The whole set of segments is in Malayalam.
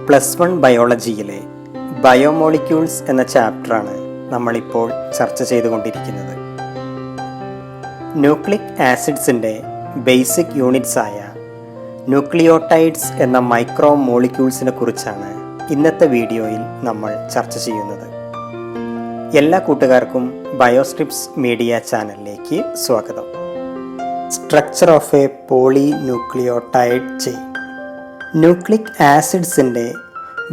+1 ബയോളജിയിലെ ബയോമോളിക്യൂൾസ് എന്ന ചാപ്റ്ററാണ് നമ്മളിപ്പോൾ ചർച്ച ചെയ്തുകൊണ്ടിരിക്കുന്നത്. ന്യൂക്ലിക് ആസിഡ്സിൻ്റെ ബേസിക് യൂണിറ്റ്സ് ആയ ന്യൂക്ലിയോടൈഡ്സ് എന്ന മൈക്രോ മോളിക്യൂൾസിനെ കുറിച്ചാണ് ഇന്നത്തെ വീഡിയോയിൽ നമ്മൾ ചർച്ച ചെയ്യുന്നത്. എല്ലാ കൂട്ടുകാർക്കും ബയോസ്ട്രിപ്സ് മീഡിയ ചാനലിലേക്ക് സ്വാഗതം. Structure of a polynucleotide chain. Nucleic ആസിഡ്സിൻ്റെ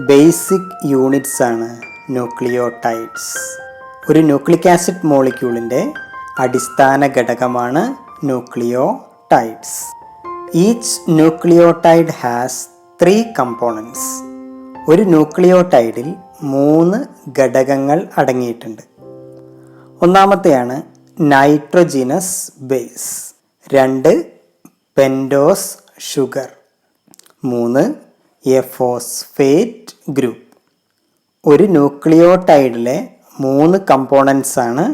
ബേസിക് യൂണിറ്റ്സ് ആണ് ന്യൂക്ലിയോടൈഡ്സ്. ഒരു ന്യൂക്ലിക് ആസിഡ് മോളിക്യൂളിൻ്റെ അടിസ്ഥാന ഘടകമാണ് nucleotides. Each nucleotide has 3 components. ഒരു ന്യൂക്ലിയോടൈഡിൽ 3 ഘടകങ്ങൾ അടങ്ങിയിട്ടുണ്ട്. ഒന്നാമത്തെയാണ് nitrogenous base, 2 pentose sugar, 3 a phosphate group. ഒരു ന്യൂക്ലിയോടൈഡിലെ 3 കമ്പോണൻസ് ആണ്.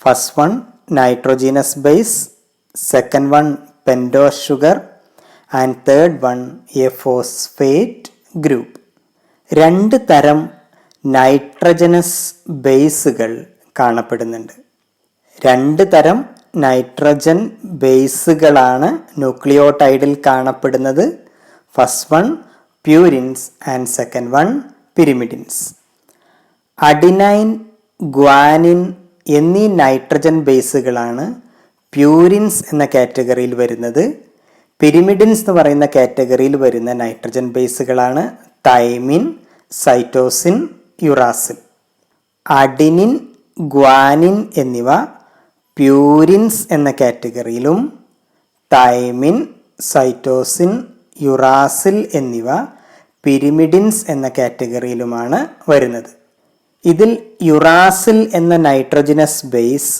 First one nitrogenous base, second one pentose sugar and third one a phosphate group. 2 തരം നൈട്രജനസ് ബേസുകൾ കാണപ്പെടുന്നുണ്ട്. 2 തരം നൈട്രജൻ ബേസുകളാണ് ന്യൂക്ലിയോടൈഡിൽ കാണപ്പെടുന്നത്. First one purines and second one pyrimidines. Adenine, guanine എന്നീ നൈട്രജൻ ബേസുകളാണ് പ്യൂരിൻസ് എന്ന കാറ്റഗറിയിൽ വരുന്നത്. പിരിമിഡിൻസ് എന്ന് പറയുന്ന കാറ്റഗറിയിൽ വരുന്ന നൈട്രജൻ ബേസുകളാണ് thymine, cytosine, uracil. Adenine, guanine എന്നിവ പ്യൂരിൻസ് എന്ന കാറ്റഗറിയിലും തൈമിൻ, സൈറ്റോസിൻ, യുറാസിൽ എന്നിവ പിരിമിഡിൻസ് എന്ന കാറ്റഗറിയിലുമാണ് വരുന്നത്. ഇതിൽ യുറാസിൽ എന്ന നൈട്രോജിനസ് ബേസ്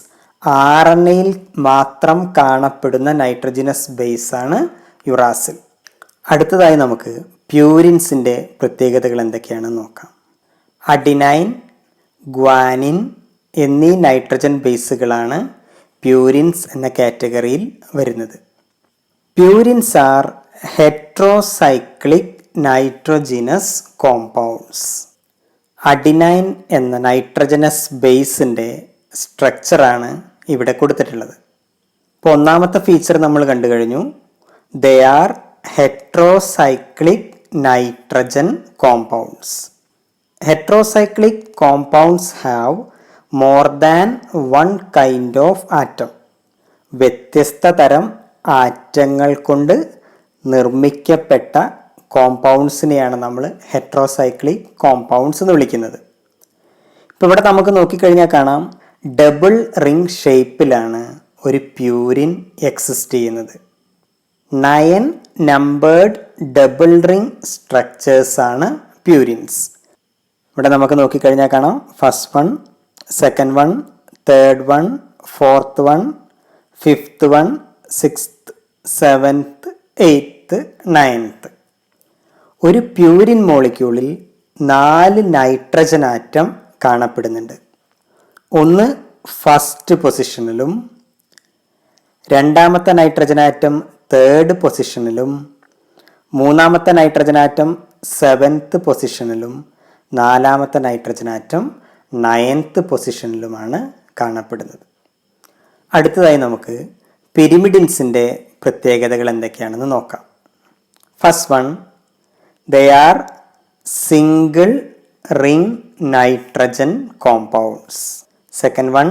RNAയിൽ മാത്രം കാണപ്പെടുന്ന നൈട്രോജിനസ് ബേസ് ആണ് യുറാസിൽ. അടുത്തതായി നമുക്ക് പ്യൂരിൻസിൻ്റെ പ്രത്യേകതകൾ എന്തൊക്കെയാണെന്ന് നോക്കാം. അഡിനൈൻ, ഗ്വാനിൻ എന്നീ നൈട്രജൻ ബേസുകളാണ് പ്യൂരിൻസ് എന്ന കാറ്റഗറിയിൽ വരുന്നത്. Purines are heterocyclic nitrogenous compounds. Adenine എന്ന നൈട്രജനസ് ബേസിൻ്റെ സ്ട്രക്ചറാണ് ഇവിടെ കൊടുത്തിട്ടുള്ളത്. ഇപ്പോൾ ഒന്നാമത്തെ ഫീച്ചർ നമ്മൾ കണ്ടു കഴിഞ്ഞു. They are heterocyclic nitrogen compounds. Heterocyclic compounds have more than 1 kind of atom. വ്യത്യസ്ത തരം ആറ്റങ്ങൾ കൊണ്ട് നിർമ്മിക്കപ്പെട്ട കോമ്പൗണ്ട്സിനെയാണ് നമ്മൾ ഹെട്രോസൈക്ലിക് കോമ്പൗണ്ട്സ് എന്ന് വിളിക്കുന്നത്. ഇപ്പോൾ ഇവിടെ നമുക്ക് നോക്കിക്കഴിഞ്ഞാൽ കാണാം, ഡബിൾ റിംഗ് ഷേപ്പിലാണ് ഒരു പ്യൂരിൻ എക്സിസ്റ്റ് ചെയ്യുന്നത്. 9 നമ്പേർഡ് ഡബിൾ റിംഗ് സ്ട്രക്ചേഴ്സ് ആണ് പ്യൂരിൻസ്. ഇവിടെ നമുക്ക് നോക്കിക്കഴിഞ്ഞാൽ കാണാം, first one, second one, third one, fourth one, fifth one, sixth, seventh, eighth, ninth. ഒരു പ്യൂരിൻ മോളിക്യൂളിൽ 4 നൈട്രജൻ ആറ്റം കാണപ്പെടുന്നുണ്ട്. ഒന്ന് ഫസ്റ്റ് പൊസിഷനിലും, രണ്ടാമത്തെ നൈട്രജൻ ആറ്റം തേർഡ് പൊസിഷനിലും, മൂന്നാമത്തെ നൈട്രജൻ ആറ്റം 7th പൊസിഷനിലും, നാലാമത്തെ നൈട്രജൻ ആറ്റം 9th പൊസിഷനിലുമാണ് കാണപ്പെടുന്നത്. അടുത്തതായി നമുക്ക് പിരിമിഡിൻസിൻ്റെ പ്രത്യേകതകൾ എന്തൊക്കെയാണെന്ന് നോക്കാം. First one, they are single ring nitrogen compounds. Second one,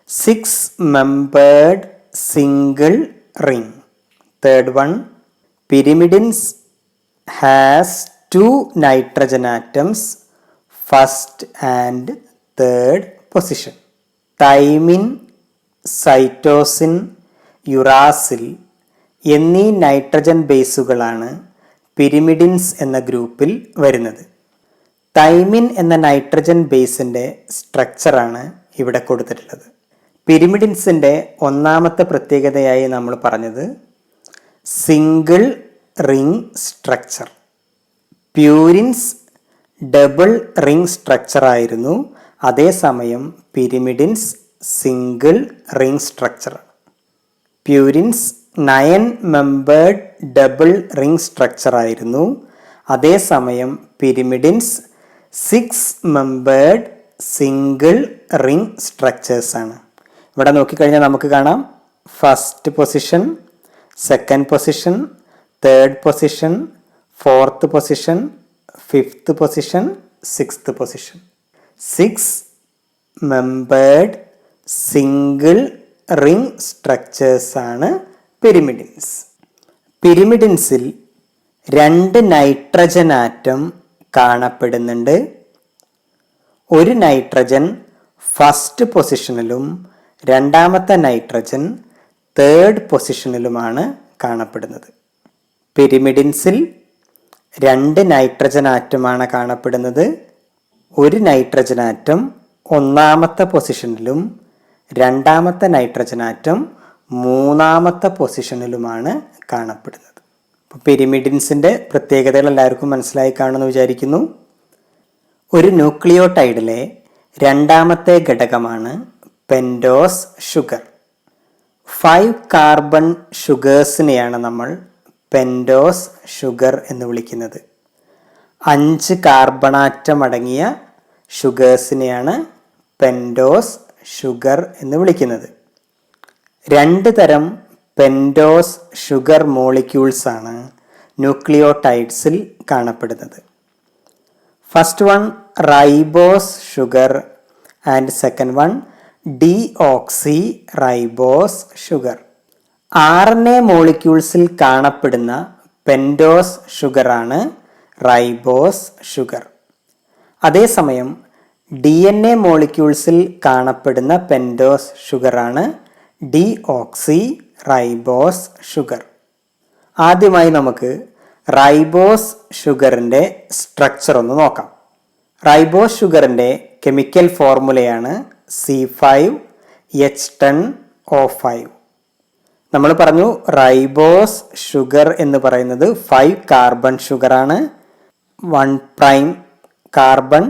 6 membered single ring. Third one, pyrimidines has 2 nitrogen atoms first and third position. Thymine, cytosine, uracil എന്നീ നൈട്രജൻ ബേസുകളാണ് പിരിമിഡിൻസ് എന്ന ഗ്രൂപ്പിൽ വരുന്നത്. തൈമിൻ എന്ന നൈട്രജൻ ബേസിൻ്റെ സ്ട്രക്ചറാണ് ഇവിടെ കൊടുത്തിട്ടുള്ളത്. പിരിമിഡിൻസിൻ്റെ ഒന്നാമത്തെ പ്രത്യേകതയായി നമ്മൾ പറഞ്ഞത് single ring structure. Purines double ring structure ആയിരുന്നു, അതേസമയം pyrimidines single ring structure. Purines 9 membered double ring structure ആയിരുന്നു, അതേസമയം pyrimidines 6 membered single ring structures ആണ്. ഇവിടെ നോക്കിക്കഴിഞ്ഞാൽ നമുക്ക് കാണാം first position, second position, third position, fourth position, fifth position, sixth position. 6 membered single ring structures ആണ് പിരിമിഡിൻസ്. പിരിമിഡിൻസിൽ 2 നൈട്രജൻ ആറ്റം കാണപ്പെടുന്നുണ്ട്. ഒരു നൈട്രജൻ ഫസ്റ്റ് പൊസിഷനിലും രണ്ടാമത്തെ നൈട്രജൻ തേർഡ് പൊസിഷനിലുമാണ് കാണപ്പെടുന്നത്. പിരിമിഡിൻസിൽ 2 നൈട്രജൻ ആറ്റമാണ് കാണപ്പെടുന്നത്. ഒരു നൈട്രജൻ ആറ്റം ഒന്നാമത്തെ പൊസിഷനിലും രണ്ടാമത്തെ നൈട്രജൻ ആറ്റം മൂന്നാമത്തെ പൊസിഷനിലുമാണ് കാണപ്പെടുന്നത്. അപ്പോൾ പിരിമിഡിൻസിൻ്റെ പ്രത്യേകതകൾ എല്ലാവർക്കും മനസ്സിലായി കാണുമെന്ന് വിചാരിക്കുന്നു. ഒരു ന്യൂക്ലിയോടൈഡിലെ രണ്ടാമത്തെ ഘടകമാണ് പെൻറ്റോസ് ഷുഗർ. 5 കാർബൺ ഷുഗേഴ്സിനെയാണ് നമ്മൾ പെൻറ്റോസ് ഷുഗർ എന്ന് വിളിക്കുന്നത്. 5 കാർബണാറ്റം അടങ്ങിയ ഷുഗേഴ്സിനെയാണ് പെൻറ്റോസ് ഷുഗർ എന്ന് വിളിക്കുന്നത്. 2 തരം പെൻറ്റോസ് ഷുഗർ മോളിക്യൂൾസ് ആണ് ന്യൂക്ലിയോടൈഡ്സിൽ കാണപ്പെടുന്നത്. First one ribose sugar and second one deoxy ribose sugar. RNA മോളിക്യൂൾസിൽ കാണപ്പെടുന്ന പെൻറ്റോസ് ഷുഗറാണ് റൈബോസ് ഷുഗർ. അതേസമയം DNA മോളിക്യൂൾസിൽ കാണപ്പെടുന്ന പെൻറ്റോസ് ഷുഗറാണ് ഡീഓക്സി റൈബോസ് ഷുഗർ. ആദ്യമായി നമുക്ക് റൈബോസ് ഷുഗറിൻ്റെ സ്ട്രക്ചർ ഒന്ന് നോക്കാം. റൈബോസ് ഷുഗറിൻ്റെ കെമിക്കൽ ഫോർമുലയാണ് C5H10O5. നമ്മൾ പറഞ്ഞു റൈബോസ് ഷുഗർ എന്ന് പറയുന്നത് 5 കാർബൺ ഷുഗറാണ്. 1 prime carbon,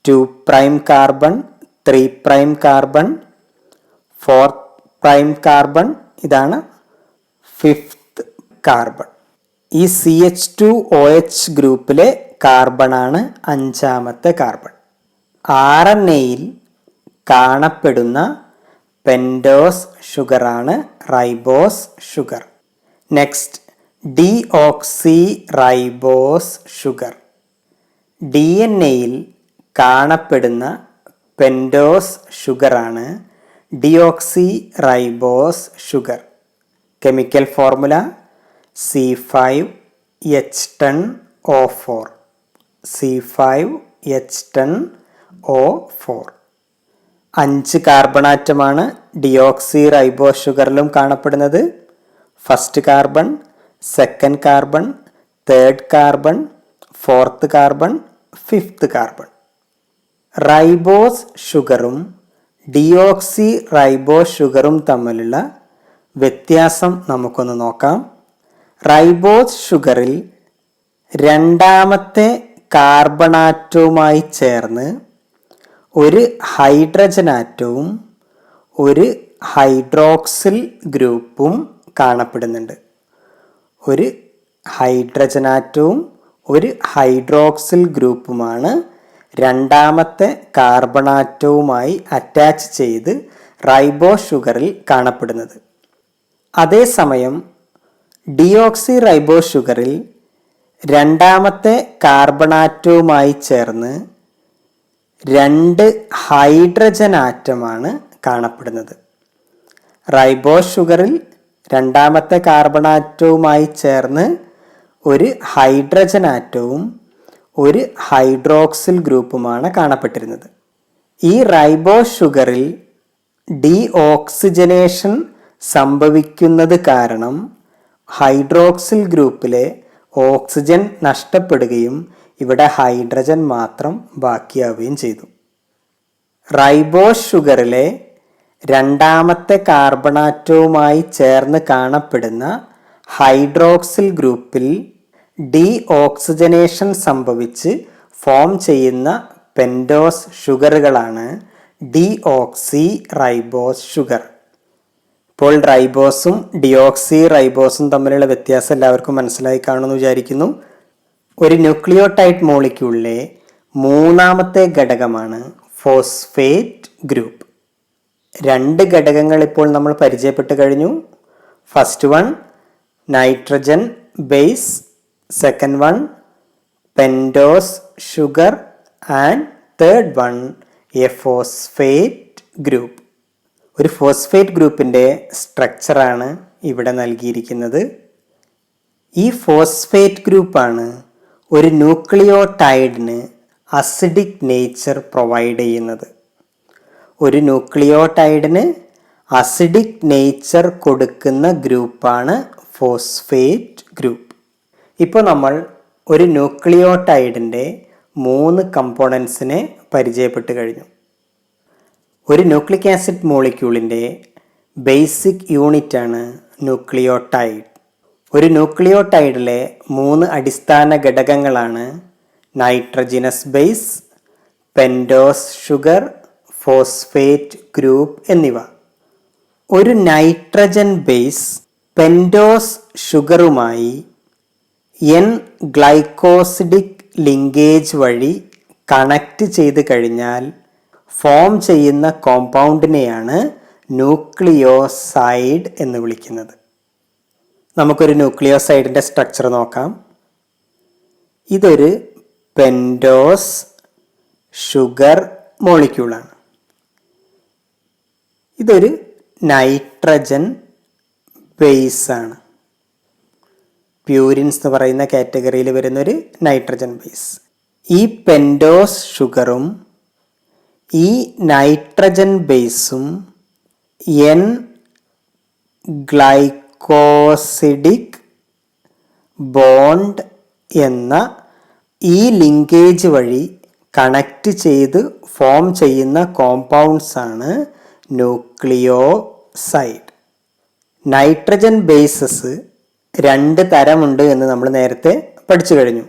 2 prime carbon, 3 prime carbon, 4 prime carbon, ഇതാണ് 5th കാർബൺ. ഈ CH2OH ഗ്രൂപ്പിലെ കാർബണാണ് 5ാമത്തെ കാർബൺ. RNAയിൽ കാണപ്പെടുന്ന പെൻറ്റോസ് ഷുഗറാണ് ribose sugar. Next deoxy ribose sugar. DNA-യിൽ കാണപ്പെടുന്ന പെൻറ്റോസ് ഷുഗറാണ് deoxy ribose sugar. Chemical formula C5H10O4. C5H10O4. 5 കാർബണാറ്റമാണ് ഡിയോക്സി റൈബോസ് ഷുഗറിലും കാണപ്പെടുന്നത്. First carbon, second carbon, third carbon, fourth carbon, fifth carbon. Ribose ഷുഗറും ഡിയോക്സി റൈബോസ് ഷുഗറും തമ്മിലുള്ള വ്യത്യാസം നമുക്കൊന്ന് നോക്കാം. റൈബോസ് ഷുഗറിൽ രണ്ടാമത്തെ കാർബണാറ്റവുമായി ചേർന്ന് ഒരു ഹൈഡ്രജൻ ആറ്റവും ഒരു ഹൈഡ്രോക്സിൽ ഗ്രൂപ്പും കാണപ്പെടുന്നുണ്ട്. ഒരു ഹൈഡ്രജൻ ആറ്റവും ഒരു ഹൈഡ്രോക്സിൽ ഗ്രൂപ്പുമാണ് രണ്ടാമത്തെ കാർബണാറ്റവുമായി അറ്റാച്ച് ചെയ്ത് റൈബോസ് ഷുഗറിൽ കാണപ്പെടുന്നത്. അതേസമയം ഡിയോക്സി റൈബോസ് ഷുഗറിൽ രണ്ടാമത്തെ കാർബണാറ്റവുമായി ചേർന്ന് 2 ഹൈഡ്രജൻ ആറ്റമാണ് കാണപ്പെടുന്നത്. റൈബോസ് ഷുഗറിൽ രണ്ടാമത്തെ കാർബണാറ്റവുമായി ചേർന്ന് ഒരു ഹൈഡ്രജൻ ആറ്റവും ഒരു ഹൈഡ്രോക്സിൽ ഗ്രൂപ്പുമാണ് കാണപ്പെട്ടിരുന്നത്. ഈ റൈബോസ് ഷുഗറിൽ ഡീഓക്സിജനേഷൻ സംഭവിക്കുന്നത് കാരണം ഹൈഡ്രോക്സിൽ ഗ്രൂപ്പിലെ ഓക്സിജൻ നഷ്ടപ്പെടുകയും ഇവിടെ ഹൈഡ്രജൻ മാത്രം ബാക്കിയാവുകയും ചെയ്തു. റൈബോസ് ഷുഗറിലെ രണ്ടാമത്തെ കാർബണാറ്റവുമായി ചേർന്ന് കാണപ്പെടുന്ന ഹൈഡ്രോക്സിൽ ഗ്രൂപ്പിൽ ഡീഓക്സിജനേഷൻ സംഭവിച്ച് ഫോം ചെയ്യുന്ന പെൻറ്റോസ് ഷുഗറുകളാണ് ഡീഓക്സി റൈബോസ് ഷുഗർ. ഇപ്പോൾ റൈബോസും ഡിയോക്സി റൈബോസും തമ്മിലുള്ള വ്യത്യാസം എല്ലാവർക്കും മനസ്സിലായി കാണുമെന്ന് വിചാരിക്കുന്നു. ഒരു ന്യൂക്ലിയോടൈഡ് മോളിക്യൂളിലെ മൂന്നാമത്തെ ഘടകമാണ് ഫോസ്ഫേറ്റ് ഗ്രൂപ്പ്. രണ്ട് ഘടകങ്ങൾ ഇപ്പോൾ നമ്മൾ പരിചയപ്പെട്ട് കഴിഞ്ഞു. First one nitrogen base, second one pentose sugar and third one a phosphate group. ഒരു ഫോസ്ഫേറ്റ് ഗ്രൂപ്പിൻ്റെ സ്ട്രക്ചറാണ് ഇവിടെ നൽകിയിരിക്കുന്നത്. ഈ ഫോസ്ഫേറ്റ് ഗ്രൂപ്പാണ് ഒരു ന്യൂക്ലിയോടൈഡിന് അസിഡിക് നേച്ചർ പ്രൊവൈഡ് ചെയ്യുന്നത്. ഒരു ന്യൂക്ലിയോടൈഡിന് അസിഡിക് നേച്ചർ കൊടുക്കുന്ന ഗ്രൂപ്പാണ് ഫോസ്ഫേറ്റ് ഗ്രൂപ്പ്. ഇപ്പോൾ നമ്മൾ ഒരു ന്യൂക്ലിയോടൈഡിൻ്റെ 3 കമ്പോണൻസിനെ പരിചയപ്പെട്ട് കഴിഞ്ഞു. ഒരു ന്യൂക്ലിക് ആസിഡ് മോളിക്യൂളിൻ്റെ ബേസിക് യൂണിറ്റാണ് ന്യൂക്ലിയോടൈഡ്. ഒരു ന്യൂക്ലിയോടൈഡിലെ 3 അടിസ്ഥാന ഘടകങ്ങളാണ് nitrogenous base, pentose sugar, phosphate group എന്നിവ. ഒരു നൈട്രജൻ ബേസ് പെൻഡോസ് ഷുഗറുമായി എൻ ഗ്ലൈക്കോസിഡിക് ലിങ്കേജ് വഴി കണക്റ്റ് ചെയ്ത് കഴിഞ്ഞാൽ ഫോം ചെയ്യുന്ന കോമ്പൗണ്ടിനെയാണ് ന്യൂക്ലിയോസൈഡ് എന്ന് വിളിക്കുന്നത്. നമുക്കൊരു ന്യൂക്ലിയോസൈഡിൻ്റെ സ്ട്രക്ചർ നോക്കാം. ഇതൊരു പെൻഡോസ് ഷുഗർ മോളിക്യൂളാണ്. ഇതൊരു നൈട്രജൻ ബേസാണ്. പ്യൂരിൻസ് എന്ന് പറയുന്ന കാറ്റഗറിയിൽ വരുന്നൊരു നൈട്രജൻ ബേസ്. ഈ പെൻഡോസ് ഷുഗറും ഈ നൈട്രജൻ ബേസും എൻ ഗ്ലൈക്കോസിഡിക് ബോണ്ട് എന്ന ഈ ലിങ്കേജ് വഴി കണക്റ്റ് ചെയ്ത് ഫോം ചെയ്യുന്ന കോമ്പൗണ്ട്സ് ആണ് ന്യൂക്ലിയോസൈഡ്. നൈട്രജൻ ബേസസ് 2 തരമുണ്ട് എന്ന് നമ്മൾ നേരത്തെ പഠിച്ചു കഴിഞ്ഞു.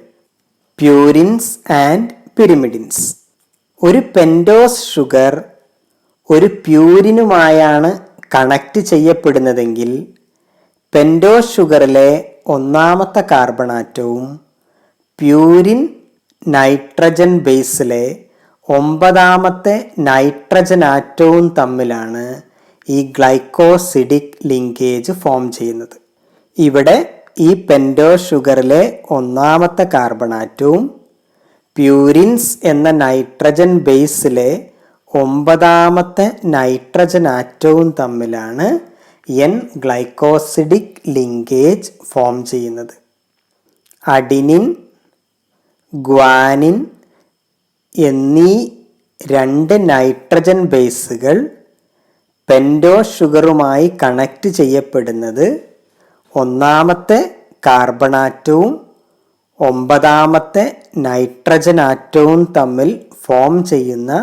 Purines and pyrimidines. ഒരു പെൻഡോസ് ഷുഗർ ഒരു പ്യൂരിനുമായാണ് കണക്റ്റ് ചെയ്യപ്പെടുന്നതെങ്കിൽ പെൻഡോസ് ഷുഗറിലെ 1ാമത്തെ കാർബൺ ആറ്റവും പ്യൂരിൻ നൈട്രജൻ ബേസിലെ 9ാമത്തെ നൈട്രജൻ ആറ്റവും തമ്മിലാണ് ഈ ഗ്ലൈക്കോസിഡിക് ലിങ്കേജ് ഫോം ചെയ്യുന്നത്. ഇവിടെ ഈ പെൻഡോസ് ഷുഗറിലെ 1ാമത്തെ കാർബൺ ആറ്റവും പ്യൂരിൻസ് എന്ന നൈട്രജൻ ബേസിലെ 9ാമത്തെ നൈട്രജൻ ആറ്റവും തമ്മിലാണ് എൻ ഗ്ലൈക്കോസിഡിക് ലിങ്കേജ് ഫോം ചെയ്യുന്നത്. അഡിനിൻ, ഗ്വാനിൻ എന്നീ 2 നൈട്രജൻ ബേസുകൾ പെൻഡോസ് ഷുഗറുമായി കണക്റ്റ് ചെയ്യപ്പെടുന്നത് 1ാമത്തെ കാർബൺ ആറ്റവും 9ാമത്തെ നൈട്രജൻ ആറ്റവും തമ്മിൽ ഫോം ചെയ്യുന്ന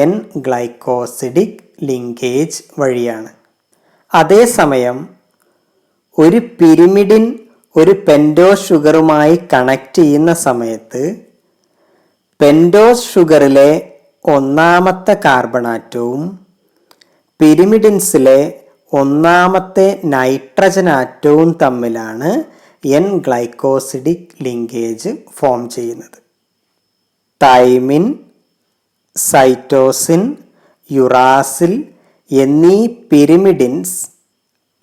എൻ ഗ്ലൈക്കോസിഡിക് ലിങ്കേജ് വഴിയാണ്. അതേസമയം ഒരു പിരിമിഡിൻ ഒരു പെൻഡോസ് ഷുഗറുമായി കണക്റ്റ് ചെയ്യുന്ന സമയത്ത് പെൻഡോസ് ഷുഗറിലെ 1ാമത്തെ കാർബൺ ആറ്റവും പിരിമിഡിൻസിലെ 1ാമത്തെ നൈട്രജൻ ആറ്റവും തമ്മിലാണ് എൻ ഗ്ലൈക്കോസിഡിക് ലിങ്കേജ് ഫോം ചെയ്യുന്നത്. തൈമിൻ, സൈറ്റോസിൻ, യുറാസിൽ എന്നീ പിരിമിഡിൻസ്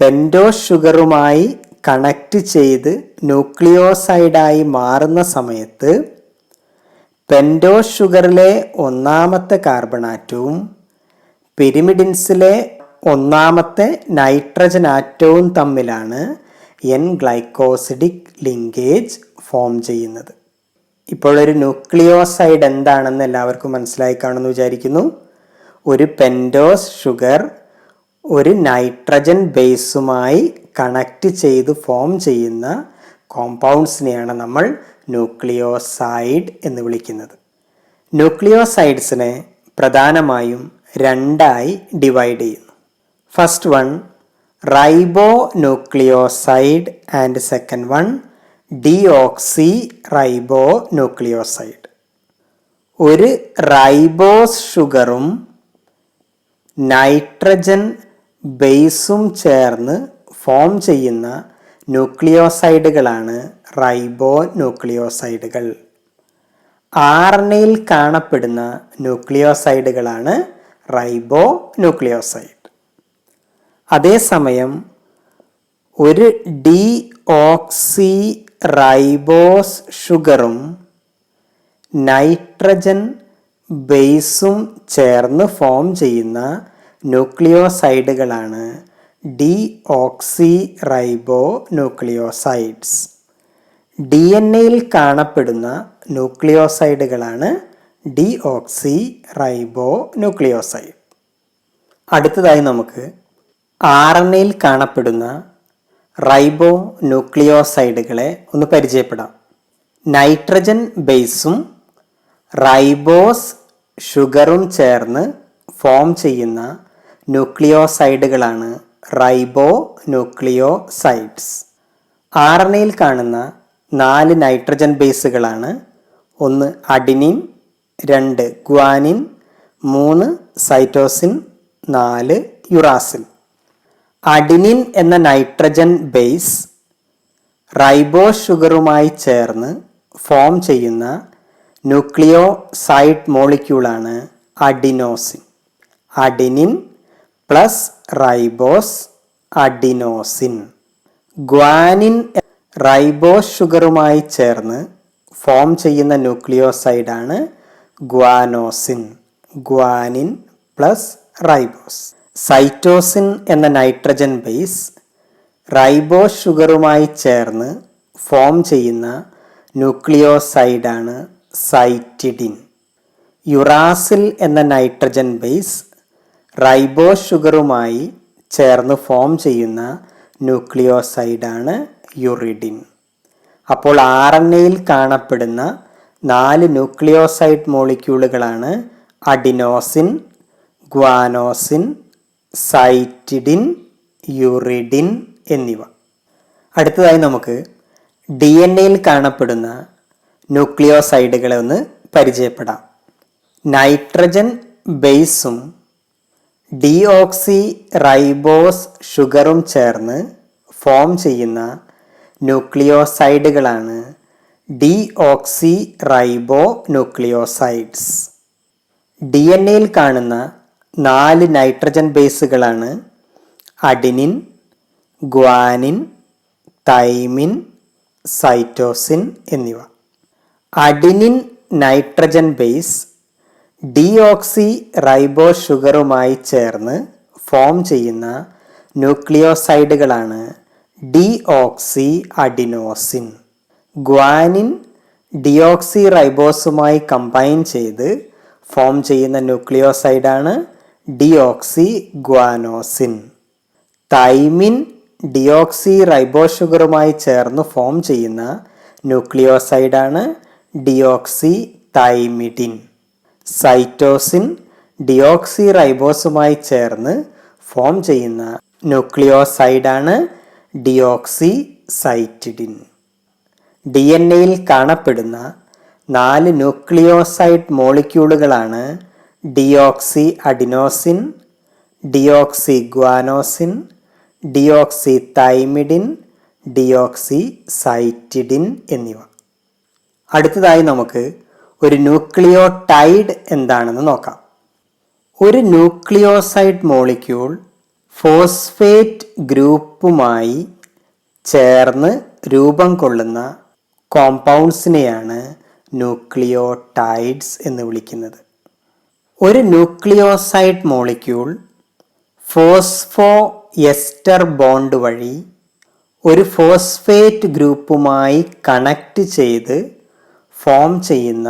പെൻഡോസ് ഷുഗറുമായി കണക്റ്റ് ചെയ്ത് ന്യൂക്ലിയോസൈഡായി മാറുന്ന സമയത്ത് പെൻഡോസ് ഷുഗറിലെ 1ാമത്തെ കാർബൺ ആറ്റവും പിരിമിഡിൻസിലെ 1ാമത്തെ നൈട്രജൻ ആറ്റവും തമ്മിലാണ് എൻ ഗ്ലൈക്കോസിഡിക് ലിങ്കേജ് ഫോം ചെയ്യുന്നത്. ഇപ്പോൾ ഒരു ന്യൂക്ലിയോസൈഡ് എന്താണെന്ന് എല്ലാവർക്കും മനസ്സിലായി കാണുമെന്ന് വിചാരിക്കുന്നു. ഒരു പെൻഡോസ് ഷുഗർ ഒരു നൈട്രജൻ ബേസുമായി കണക്റ്റ് ചെയ്ത് ഫോം ചെയ്യുന്ന കോമ്പൗണ്ട്സിനെയാണ് നമ്മൾ ന്യൂക്ലിയോസൈഡ് എന്ന് വിളിക്കുന്നത്. ന്യൂക്ലിയോസൈഡ്സിനെ പ്രധാനമായും 2ആയി ഡിവൈഡ് ചെയ്യുന്നു. First one റൈബോ nucleoside and second one deoxy റൈബോ nucleoside. ഒരു റൈബോസ് ഷുഗറും നൈട്രജൻ ബേസും ചേർന്ന് ഫോം ചെയ്യുന്ന ന്യൂക്ലിയോസൈഡുകളാണ് റൈബോ ന്യൂക്ലിയോസൈഡുകൾ. RNAയിൽ കാണപ്പെടുന്ന ന്യൂക്ലിയോസൈഡുകളാണ് റൈബോ ന്യൂക്ലിയോസൈഡ്. അതേസമയം ഒരു ഡീഓക്സി റൈബോസ് ഷുഗറും നൈട്രജൻ ബേസും ചേർന്ന് ഫോം ചെയ്യുന്ന ന്യൂക്ലിയോസൈഡുകളാണ് ഡീഓക്സി റൈബോ ന്യൂക്ലിയോസൈഡ്സ്. DNA-യിൽ കാണപ്പെടുന്ന ന്യൂക്ലിയോസൈഡുകളാണ് ഡീഓക്സി റൈബോ ന്യൂക്ലിയോസൈഡ്. അടുത്തതായി നമുക്ക് RNA-യിൽ കാണപ്പെടുന്ന റൈബോ ന്യൂക്ലിയോസൈഡുകളെ ഒന്ന് പരിചയപ്പെടാം. നൈട്രജൻ ബേസും റൈബോസ് ഷുഗറും ചേർന്ന് ഫോം ചെയ്യുന്ന ന്യൂക്ലിയോസൈഡുകളാണ് റൈബോ ന്യൂക്ലിയോസൈഡ്സ്. RNA-യിൽ കാണുന്ന 4 നൈട്രജൻ ബേസുകളാണ്: 1 adenine, 2 guanine, 3 cytosine, 4 uracil. Adenine എന്ന നൈട്രജൻ ബേസ് റൈബോസ് ഷുഗറുമായി ചേർന്ന് ഫോം ചെയ്യുന്ന ന്യൂക്ലിയോസൈഡ് മോളിക്യൂളാണ് adenosine. Adenine plus ribose adenosine. Guanine ribose ഷുഗറുമായി ചേർന്ന് ഫോം ചെയ്യുന്ന ന്യൂക്ലിയോസൈഡാണ് guanosine. Guanine plus ribose. Cytosine എന്ന നൈട്രജൻ ബേസ് റൈബോസ് ഷുഗറുമായി ചേർന്ന് ഫോം ചെയ്യുന്ന ന്യൂക്ലിയോസൈഡാണ് സൈറ്റിഡിൻ. യുറാസിൽ എന്ന നൈട്രജൻ ബേസ് റൈബോസ് ഷുഗറുമായി ചേർന്ന് ഫോം ചെയ്യുന്ന ന്യൂക്ലിയോസൈഡാണ് യുറിഡിൻ. അപ്പോൾ RNA-യിൽ കാണപ്പെടുന്ന 4 ന്യൂക്ലിയോസൈഡ് മോളിക്യൂളുകളാണ് അഡിനോസിൻ, ഗ്വാനോസിൻ, സൈറ്റിഡിൻ, യുറിഡിൻ എന്നിവ. അടുത്തതായി നമുക്ക് DNA-യിൽ കാണപ്പെടുന്ന ന്യൂക്ലിയോസൈഡുകളെ ഒന്ന് പരിചയപ്പെടാം. നൈട്രജൻ ബേസും ഡീഓക്സി റൈബോസ് ഷുഗറും ചേർന്ന് ഫോം ചെയ്യുന്ന ന്യൂക്ലിയോസൈഡുകളാണ് ഡീഓക്സി റൈബോ ന്യൂക്ലിയോസൈഡ്സ്. DNA-യിൽ കാണുന്ന 4 നൈട്രജൻ ബേസുകളാണ് അഡിനിൻ, ഗ്വാനിൻ, തൈമിൻ, സൈറ്റോസിൻ എന്നിവ. Adenine nitrogen base deoxy ribose ഷുഗറുമായി ചേർന്ന് ഫോം ചെയ്യുന്ന ന്യൂക്ലിയോസൈഡുകളാണ് ഡീഓക്സി അഡിനോസിൻ. ഗ്വാനിൻ ഡിയോക്സി റൈബോസുമായി കമ്പൈൻ ചെയ്ത് ഫോം ചെയ്യുന്ന ന്യൂക്ലിയോസൈഡാണ് deoxy guanosine. Thymine deoxy ribose ഷുഗറുമായി ചേർന്ന് ഫോം ചെയ്യുന്ന ന്യൂക്ലിയോസൈഡാണ് ഡിയോക്സി തൈമിഡിൻ. സൈറ്റോസിൻ ഡിയോക്സി റൈബോസുമായി ചേർന്ന് ഫോം ചെയ്യുന്ന ന്യൂക്ലിയോസൈഡാണ് ഡിയോക്സി സൈറ്റിഡിൻ. DNA-യിൽ കാണപ്പെടുന്ന 4 ന്യൂക്ലിയോസൈഡ് മോളിക്യൂളുകളാണ് deoxy adenosine, deoxy guanosine, deoxy thymidine, deoxy cytidine എന്നിവ. അടുത്തതായി നമുക്ക് ഒരു ന്യൂക്ലിയോടൈഡ് എന്താണെന്ന് നോക്കാം. ഒരു ന്യൂക്ലിയോസൈഡ് മോളിക്യൂൾ ഫോസ്ഫേറ്റ് ഗ്രൂപ്പുമായി ചേർന്ന് രൂപം കൊള്ളുന്ന കോമ്പൗണ്ട്സിനെയാണ് ന്യൂക്ലിയോടൈഡ്സ് എന്ന് വിളിക്കുന്നത്. ഒരു nucleoside molecule phospho ester bond വഴി ഒരു ഫോസ്ഫേറ്റ് ഗ്രൂപ്പുമായി കണക്ട് ചെയ്ത് ഫോം ചെയ്യുന്ന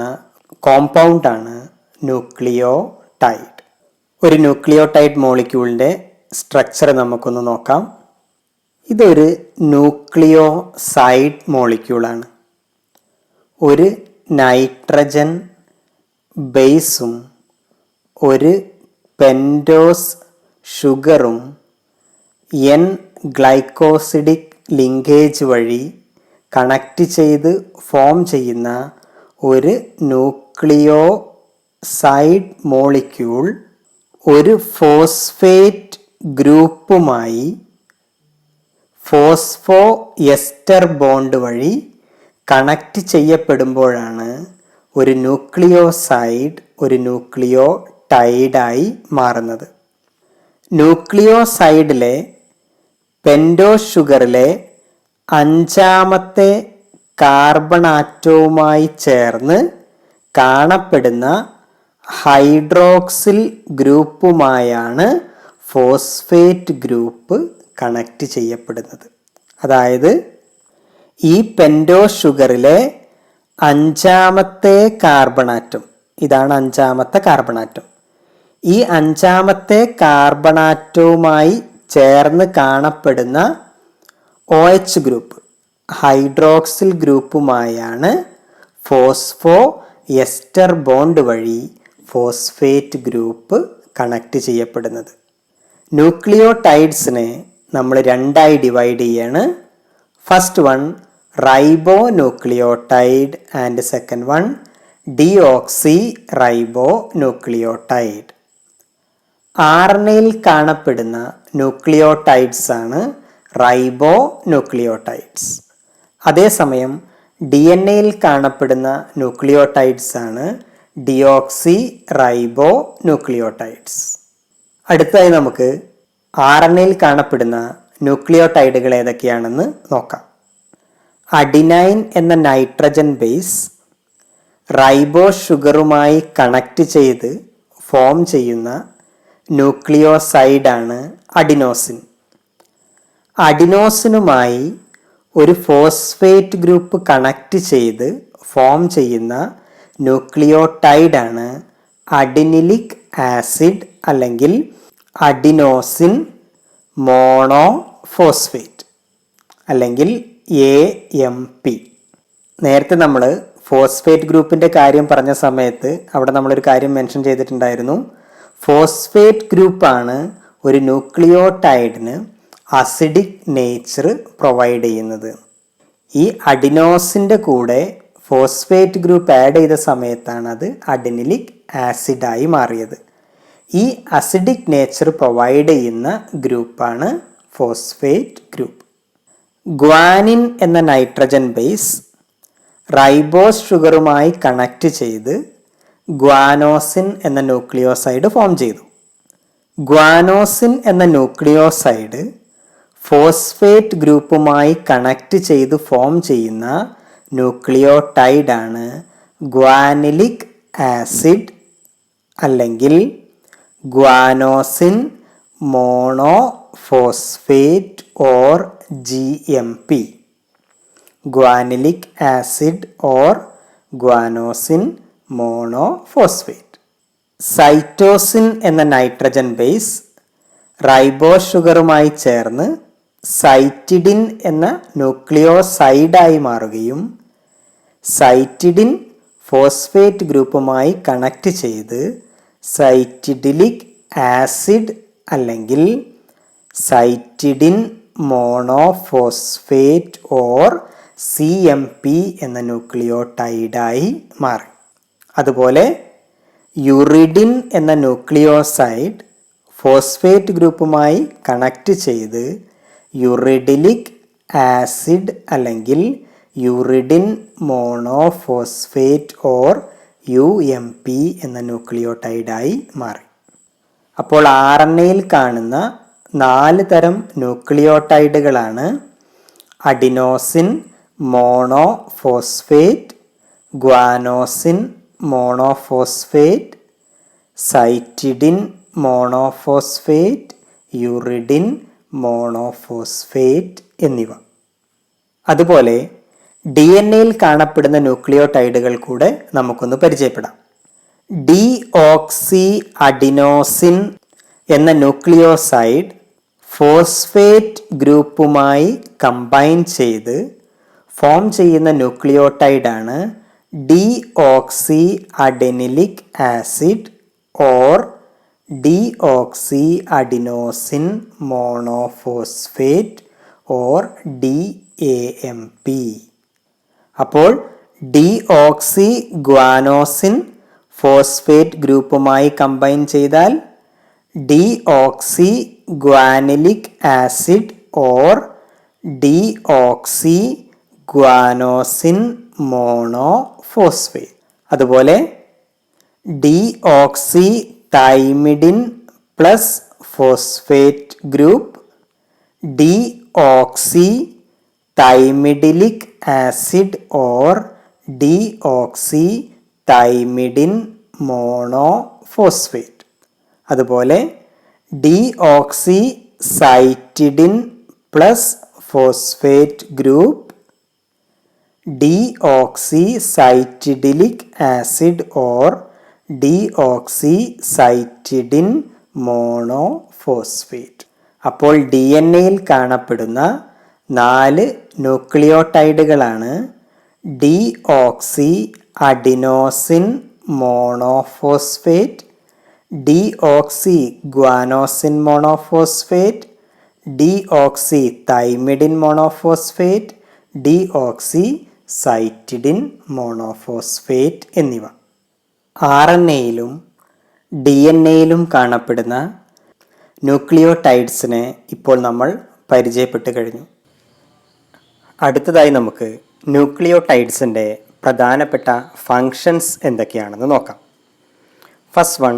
കോമ്പൗണ്ടാണ് ന്യൂക്ലിയോടൈഡ്. ഒരു ന്യൂക്ലിയോടൈഡ് മോളിക്യൂളിൻ്റെ സ്ട്രക്ചർ നമുക്കൊന്ന് നോക്കാം. ഇതൊരു ന്യൂക്ലിയോസൈഡ് മോളിക്യൂളാണ്. ഒരു നൈട്രജൻ ബേസും ഒരു പെൻറ്റോസ് ഷുഗറും എൻ ഗ്ലൈക്കോസിഡിക് ലിങ്കേജ് വഴി കണക്ട് ചെയ്ത് ഫോം ചെയ്യുന്ന ഒരു ന്യൂക്ലിയോസൈഡ് മോളിക്യൂൾ ഒരു ഫോസ്ഫേറ്റ് ഗ്രൂപ്പുമായി ഫോസ്ഫോ എസ്റ്റർ ബോണ്ട് വഴി കണക്ട് ചെയ്യപ്പെടുമ്പോഴാണ് ഒരു ന്യൂക്ലിയോസൈഡ് ഒരു ന്യൂക്ലിയോടൈഡായി മാറുന്നത്. ന്യൂക്ലിയോസൈഡിലെ പെൻറ്റോസ് ഷുഗറിലെ 5ാമത്തെ കാർബൺ ആറ്റവുമായി ചേർന്ന് കാണപ്പെടുന്ന ഹൈഡ്രോക്സിൽ ഗ്രൂപ്പുമായാണ് ഫോസ്ഫേറ്റ് ഗ്രൂപ്പ് കണക്ട് ചെയ്യപ്പെടുന്നത്. അതായത് ഈ പെൻറ്റോസ് ഷുഗറിലെ 5ാമത്തെ കാർബൺ ആറ്റം, ഇതാണ് 5ാമത്തെ കാർബൺ ആറ്റം. ഈ 5ാമത്തെ കാർബൺ ആറ്റവുമായി ചേർന്ന് കാണപ്പെടുന്ന OH ഗ്രൂപ്പ്, ഹൈഡ്രോക്സിൽ ഗ്രൂപ്പുമായാണ് ഫോസ്ഫോ എസ്റ്റർ ബോണ്ട് വഴി ഫോസ്ഫേറ്റ് ഗ്രൂപ്പ് കണക്ട് ചെയ്യപ്പെടുന്നത്. ന്യൂക്ലിയോടൈഡ്സിനെ നമ്മൾ 2ആയി ഡിവൈഡ് ചെയ്യാണ്. First one ribo nucleotide and second one deoxy ribo nucleotide. RNAയിൽ കാണപ്പെടുന്ന ന്യൂക്ലിയോടൈഡ്സ് ആണ് റൈബോ ന്യൂക്ലിയോടൈഡ്സ്. അതേസമയം DNA-യിൽ കാണപ്പെടുന്ന ന്യൂക്ലിയോടൈഡ്സ് ആണ് ഡിയോക്സി റൈബോ ന്യൂക്ലിയോടൈഡ്സ്. അടുത്തതായി നമുക്ക് RNA-യിൽ കാണപ്പെടുന്ന ന്യൂക്ലിയോടൈഡുകൾ ഏതൊക്കെയാണെന്ന് നോക്കാം. അഡിനൈൻ എന്ന നൈട്രജൻ ബേസ് റൈബോ ഷുഗറുമായി കണക്ട് ചെയ്ത് ഫോം ചെയ്യുന്ന ന്യൂക്ലിയോസൈഡാണ് അഡിനോസിൻ. അഡിനോസിനുമായി ഒരു ഫോസ്ഫേറ്റ് ഗ്രൂപ്പ് കണക്ട് ചെയ്ത് ഫോം ചെയ്യുന്ന ന്യൂക്ലിയോടൈഡാണ് അഡിനിലിക് ആസിഡ് അല്ലെങ്കിൽ അഡിനോസിൻ മോണോഫോസ്ഫേറ്റ് അല്ലെങ്കിൽ AMP. നേരത്തെ നമ്മൾ ഫോസ്ഫേറ്റ് ഗ്രൂപ്പിൻ്റെ കാര്യം പറഞ്ഞ സമയത്ത് അവിടെ നമ്മളൊരു കാര്യം മെൻഷൻ ചെയ്തിട്ടുണ്ടായിരുന്നു. ഫോസ്ഫേറ്റ് ഗ്രൂപ്പാണ് ഒരു ന്യൂക്ലിയോടൈഡിന് അസിഡിക് നേച്ചർ പ്രൊവൈഡ് ചെയ്യുന്നത്. ഈ അഡിനോസിൻ്റെ കൂടെ ഫോസ്ഫേറ്റ് ഗ്രൂപ്പ് ആഡ് ചെയ്ത സമയത്താണ് അത് അഡിനിലിക് ആസിഡായി മാറിയത്. ഈ അസിഡിക് നേച്ചർ പ്രൊവൈഡ് ചെയ്യുന്ന ഗ്രൂപ്പാണ് ഫോസ്ഫേറ്റ് ഗ്രൂപ്പ്. ഗ്വാനിൻ എന്ന നൈട്രജൻ ബേസ് റൈബോസ് ഷുഗറുമായി കണക്ട് ചെയ്ത് ഗ്വാനോസിൻ എന്ന ന്യൂക്ലിയോസൈഡ് ഫോം ചെയ്തു. ഗ്വാനോസിൻ എന്ന ന്യൂക്ലിയോസൈഡ് ഫോസ്ഫേറ്റ് ഗ്രൂപ്പുമായി കണക്ട് ചെയ്ത് ഫോം ചെയ്യുന്ന ന്യൂക്ലിയോടൈഡാണ് ഗ്വാനിലിക് ആസിഡ് അല്ലെങ്കിൽ guanosine monophosphate or GMP. Guanylic acid or guanosine monophosphate. Cytosine എന്ന നൈട്രജൻ ബേസ് റൈബോസ് ഷുഗറുമായി ചേർന്ന് സൈറ്റിഡിൻ എന്ന ന്യൂക്ലിയോസൈഡായി മാറുകയും സൈറ്റിഡിൻ ഫോസ്ഫേറ്റ് ഗ്രൂപ്പുമായി കണക്ട് ചെയ്ത് സൈറ്റിഡിലിക് ആസിഡ് അല്ലെങ്കിൽ സൈറ്റിഡിൻ മോണോഫോസ്ഫേറ്റ് ഓർ CMP എന്ന ന്യൂക്ലിയോടൈഡായി മാറി. അതുപോലെ യുറിഡിൻ എന്ന ന്യൂക്ലിയോസൈഡ് ഫോസ്ഫേറ്റ് ഗ്രൂപ്പുമായി കണക്ട് ചെയ്ത് യുറിഡിലിക് ആസിഡ് അല്ലെങ്കിൽ യുറിഡിൻ മോണോഫോസ്ഫേറ്റ് ഓർ UMP എന്ന ന്യൂക്ലിയോടൈഡായി മാറി. അപ്പോൾ RNA-യിൽ കാണുന്ന 4 തരം ന്യൂക്ലിയോടൈഡുകളാണ് adenosine monophosphate, guanosine monophosphate, cytidine monophosphate, uridine monophosphate എന്നിവ. അതുപോലെ DNA-യിൽ കാണപ്പെടുന്ന ന്യൂക്ലിയോടൈഡുകൾ കൂടെ നമുക്കൊന്ന് പരിചയപ്പെടാം. ഡിഓക്സി അഡിനോസിൻ എന്ന ന്യൂക്ലിയോസൈഡ് ഫോസ്ഫേറ്റ് ഗ്രൂപ്പുമായി കമ്പൈൻ ചെയ്ത് ഫോം ചെയ്യുന്ന ന്യൂക്ലിയോടൈഡാണ് deoxy adenylic acid or deoxy adenosine monophosphate or DAMP. അപ്പോൾ ഡിഓക്സി ഗ്വാനോസിൻ ഫോസ്ഫേറ്റ് ഗ്രൂപ്പുമായി കമ്പൈൻ ചെയ്താൽ deoxy guanylic acid or deoxy guanosine monophosphate. അതുപോലെ deoxy thymidine plus phosphate group, deoxy thymidylic acid or deoxy thymidine monophosphate. അതുപോലെ ഡീഓക്സി സൈറ്റിഡിൻ plus phosphate group, deoxy cytidylic acid or deoxy cytidine monophosphate. അപ്പോൾ ഡി എൻ എയിൽ കാണപ്പെടുന്ന 4 ന്യൂക്ലിയോടൈഡുകളാണ് deoxy adenosine monophosphate, deoxy guanosine monophosphate, deoxy thymidine monophosphate, deoxy cytidine monophosphate എന്നിവ. ആർ എൻ എയിലും ഡി എൻ എയിലും കാണപ്പെടുന്ന ന്യൂക്ലിയോടൈഡ്സിനെ ഇപ്പോൾ നമ്മൾ പരിചയപ്പെട്ട് കഴിഞ്ഞു. അടുത്തതായി നമുക്ക് ന്യൂക്ലിയോടൈഡ്സിൻ്റെ പ്രധാനപ്പെട്ട ഫങ്ഷൻസ് എന്തൊക്കെയാണെന്ന് നോക്കാം. First one,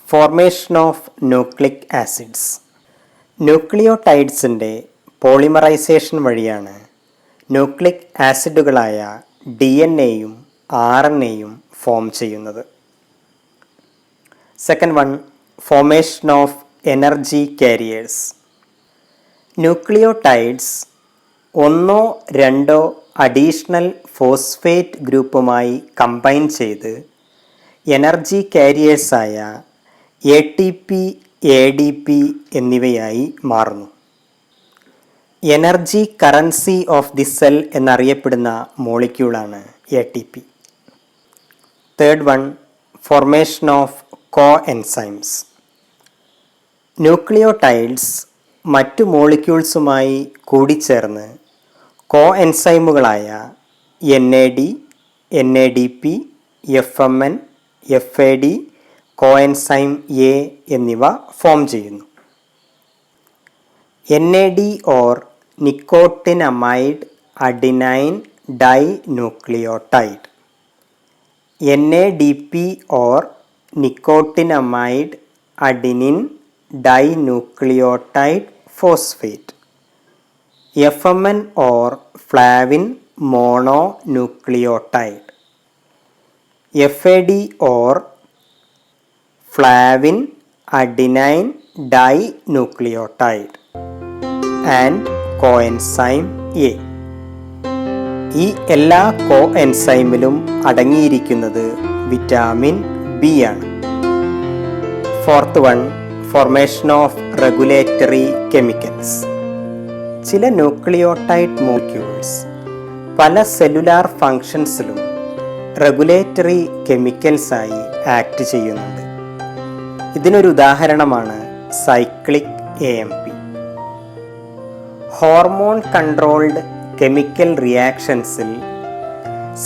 formation of nucleic acids. ന്യൂക്ലിയോടൈഡ്സിൻ്റെ പോളിമറൈസേഷൻ വഴിയാണ് ന്യൂക്ലിക് ആസിഡുകളായ ഡി എൻ എയും ആർ എൻ എയും ഫോം ചെയ്യുന്നത്. Second one, formation of energy carriers. Nucleotides 1-2 additional phosphate ഗ്രൂപ്പുമായി കമ്പൈൻ ചെയ്ത് എനർജി കാരിയേഴ്സായ A T P, A D P എന്നിവയായി മാറുന്നു. Energy currency of the cell എന്നറിയപ്പെടുന്ന മോളിക്യൂളാണ് A T P. Third one, formation of coenzymes. Nucleotides മറ്റു മോളിക്യൂൾസുമായി കൂടിച്ചേർന്ന് കോ എൻസൈമുകളായ N A D, N A D P, F M N, F A D, coenzyme A എന്നിവ ഫോം ചെയ്യുന്നു. N A D or nicotinamide adenine dinucleotide, N A D P or nicotinamide adenine dinucleotide phosphate, FMN or flavin mononucleotide, FAD or flavin adenine dinucleotide and coenzyme A. ഈ എല്ലാ കോ എൻസൈമിലും അടങ്ങിയിരിക്കുന്നത് വിറ്റാമിൻ ബി ആണ്. Fourth one, formation of regulatory chemicals. ചില ന്യൂക്ലിയോടൈഡ് മോളിക്യൂൾസ് പല സെല്ലുലാർ ഫങ്ഷൻസിലും റെഗുലേറ്ററി കെമിക്കൽസായി ആക്ട് ചെയ്യുന്നുണ്ട്. ഇതിനൊരു ഉദാഹരണമാണ് cyclic AMP. Hormone controlled chemical റിയാക്ഷൻസിൽ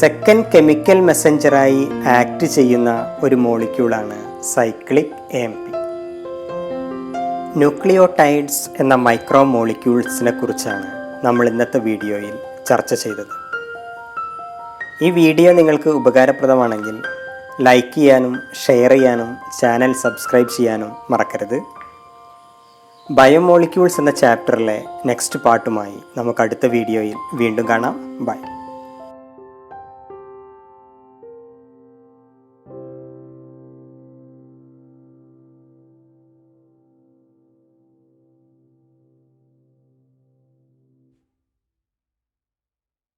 സെക്കൻഡ് കെമിക്കൽ മെസ്സഞ്ചറായി ആക്ട് ചെയ്യുന്ന ഒരു മോളിക്യൂളാണ് സൈക്ലിക് AMP. ന്യൂക്ലിയോടൈഡ്സ് എന്ന മൈക്രോ മോളിക്യൂൾസിനെ കുറിച്ചാണ് നമ്മൾ ഇന്നത്തെ വീഡിയോയിൽ ചർച്ച ചെയ്തത്. ഈ വീഡിയോ നിങ്ങൾക്ക് ഉപകാരപ്രദമാണെങ്കിൽ ലൈക്ക് ചെയ്യാനും ഷെയർ ചെയ്യാനും ചാനൽ സബ്സ്ക്രൈബ് ചെയ്യാനും മറക്കരുത്. ബയോമോളിക്യൂൾസ് എന്ന ചാപ്റ്ററിലെ നെക്സ്റ്റ് പാർട്ടുമായി നമുക്ക് അടുത്ത വീഡിയോയിൽ വീണ്ടും കാണാം. ബൈ.